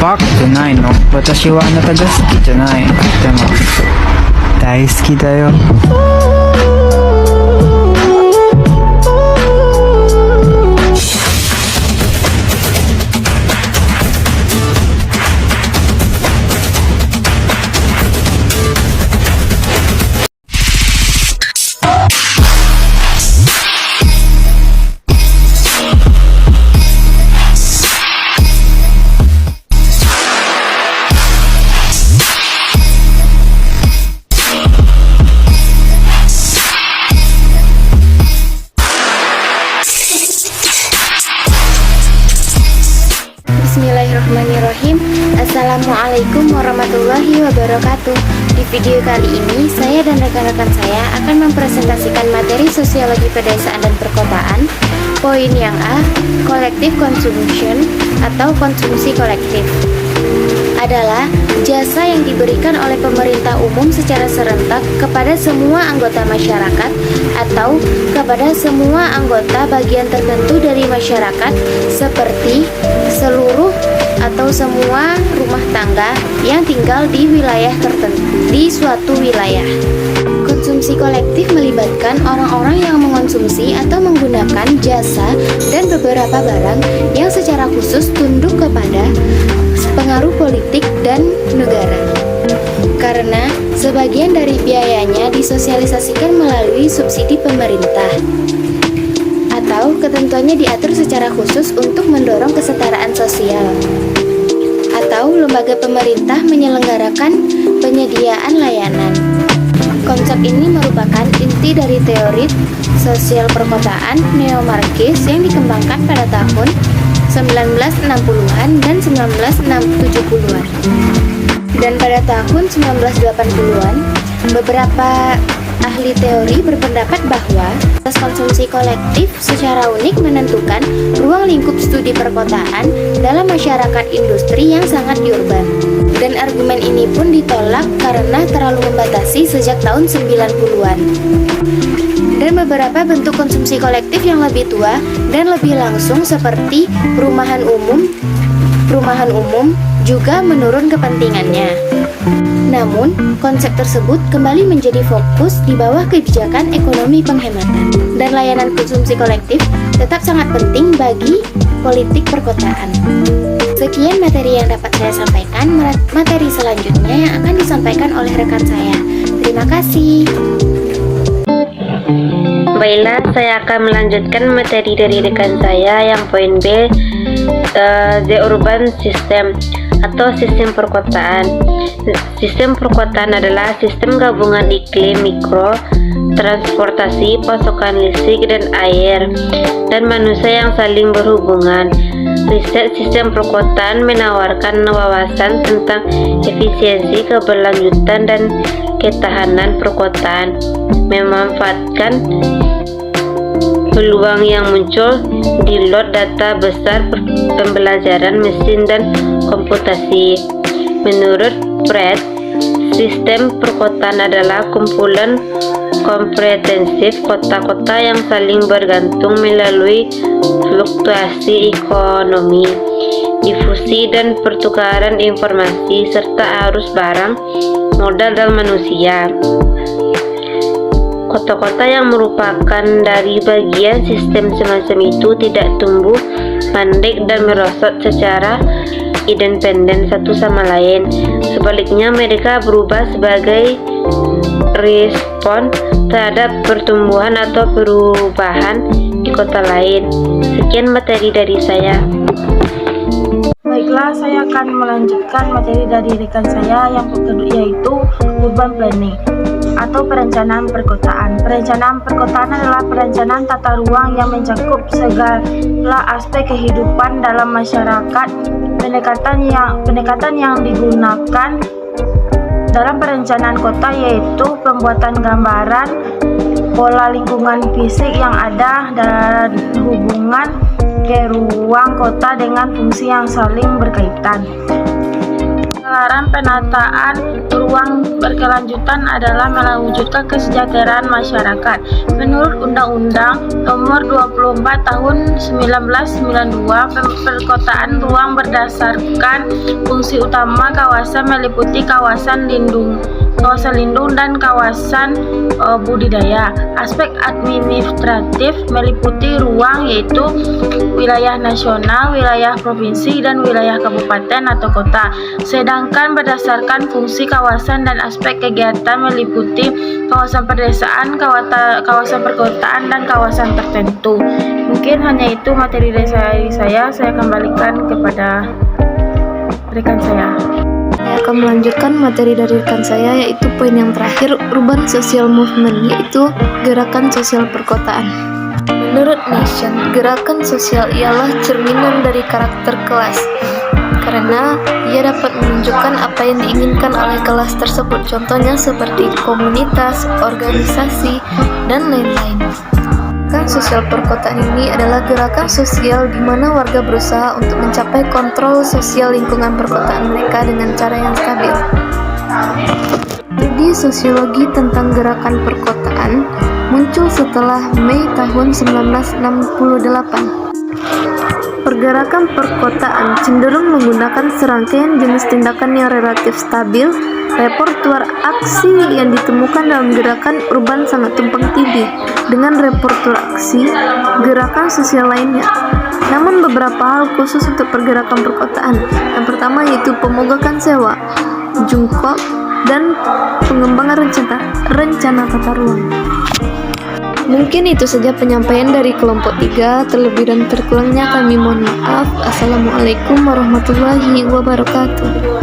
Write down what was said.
fuck じゃないの。私はあなたが好きじゃない。でも大好きだよ。Bismillahirrahmanirrahim. Assalamualaikum warahmatullahi wabarakatuh. Di video kali ini saya dan rekan-rekan saya akan mempresentasikan materi sosiologi pedesaan dan perkotaan. Poin yang A, collective consumption atau konsumsi kolektif, adalah jasa yang diberikan oleh pemerintah umum secara serentak kepada semua anggota masyarakat atau kepada semua anggota bagian tertentu dari masyarakat seperti seluruh atau semua rumah tangga yang tinggal di wilayah tertentu di suatu wilayah. Konsumsi kolektif melibatkan orang-orang yang mengonsumsi atau menggunakan jasa dan beberapa barang yang secara khusus tunduk kepada pengaruh politik dan negara, karena sebagian dari biayanya disosialisasikan melalui subsidi pemerintah atau ketentuannya diatur secara khusus untuk mendorong kesetaraan sosial, atau lembaga pemerintah menyelenggarakan penyediaan layanan. Konsep ini merupakan inti dari teori sosial perkotaan neo-Marxis yang dikembangkan pada tahun 1960-an dan 1970-an. Dan pada tahun 1980-an, beberapa ahli teori berpendapat bahwa proses konsumsi kolektif secara unik menentukan ruang lingkup studi perkotaan dalam masyarakat industri yang sangat diurban. Dan argumen ini pun ditolak karena terlalu membatasi sejak tahun 90-an. Dan beberapa bentuk konsumsi kolektif yang lebih tua dan lebih langsung seperti perumahan umum juga menurun kepentingannya. Namun, konsep tersebut kembali menjadi fokus di bawah kebijakan ekonomi penghematan, dan layanan konsumsi kolektif tetap sangat penting bagi politik perkotaan. Sekian materi yang dapat saya sampaikan. Materi selanjutnya yang akan disampaikan oleh rekan saya. Terima kasih. Baiklah, saya akan melanjutkan materi dari rekan saya yang poin B, The Urban System atau sistem perkotaan. Sistem perkotaan adalah sistem gabungan iklim mikro, transportasi, pasokan listrik dan air, dan manusia yang saling berhubungan. Riset sistem perkotaan menawarkan wawasan tentang efisiensi, keberlanjutan, dan ketahanan perkotaan, memanfaatkan peluang yang muncul di load data besar pembelajaran mesin dan komputasi. Menurut Pratt, sistem perkotaan adalah kumpulan komprehensif kota-kota yang saling bergantung melalui fluktuasi ekonomi, difusi dan pertukaran informasi, serta arus barang, modal dan manusia. Kota-kota yang merupakan dari bagian sistem semacam itu tidak tumbuh, mandek, dan merosot secara independen satu sama lain. Sebaliknya, mereka berubah sebagai respon terhadap pertumbuhan atau perubahan di kota lain. Sekian materi dari saya. Baiklah, saya akan melanjutkan materi dari rekan saya yang kedua, yaitu urban planning atau perencanaan perkotaan. Perencanaan perkotaan adalah perencanaan tata ruang yang mencakup segala aspek kehidupan dalam masyarakat. Pendekatan yang digunakan dalam perencanaan kota yaitu pembuatan gambaran pola lingkungan fisik yang ada dan hubungan ke ruang kota dengan fungsi yang saling berkaitan. Pegelaran penataan ruang berkelanjutan adalah mewujudkan kesejahteraan masyarakat. Menurut Undang-Undang Nomor 24 Tahun 1992, perkotaan ruang berdasarkan fungsi utama kawasan meliputi kawasan lindung dan kawasan budidaya. Aspek administratif meliputi ruang yaitu wilayah nasional, wilayah provinsi, dan wilayah kabupaten atau kota. Sedangkan berdasarkan fungsi kawasan dan aspek kegiatan meliputi kawasan pedesaan, kawasan perkotaan, dan kawasan tertentu. Mungkin hanya itu materi dari saya kembalikan kepada rekan saya. Saya akan melanjutkan materi dari rekan saya, yaitu poin yang terakhir, urban social movement, yaitu gerakan sosial perkotaan. Menurut Nation, gerakan sosial ialah cerminan dari karakter kelas, karena ia dapat menunjukkan apa yang diinginkan oleh kelas tersebut, contohnya seperti komunitas, organisasi, dan lain-lain. Gerakan sosial perkotaan ini adalah gerakan sosial di mana warga berusaha untuk mencapai kontrol sosial lingkungan perkotaan mereka dengan cara yang stabil. Studi sosiologi tentang gerakan perkotaan muncul setelah Mei tahun 1968. Pergerakan perkotaan cenderung menggunakan serangkaian jenis tindakan yang relatif stabil. Repertuar aksi yang ditemukan dalam gerakan urban sangat tumpang tindih dengan repertuar aksi gerakan sosial lainnya. Namun beberapa hal khusus untuk pergerakan perkotaan. Yang pertama yaitu pemogokan sewa, jungkok, dan pengembangan rencana tata ruang. Mungkin itu saja penyampaian dari kelompok 3. Terlebih dan terkurangnya kami mohon maaf. Assalamualaikum warahmatullahi wabarakatuh.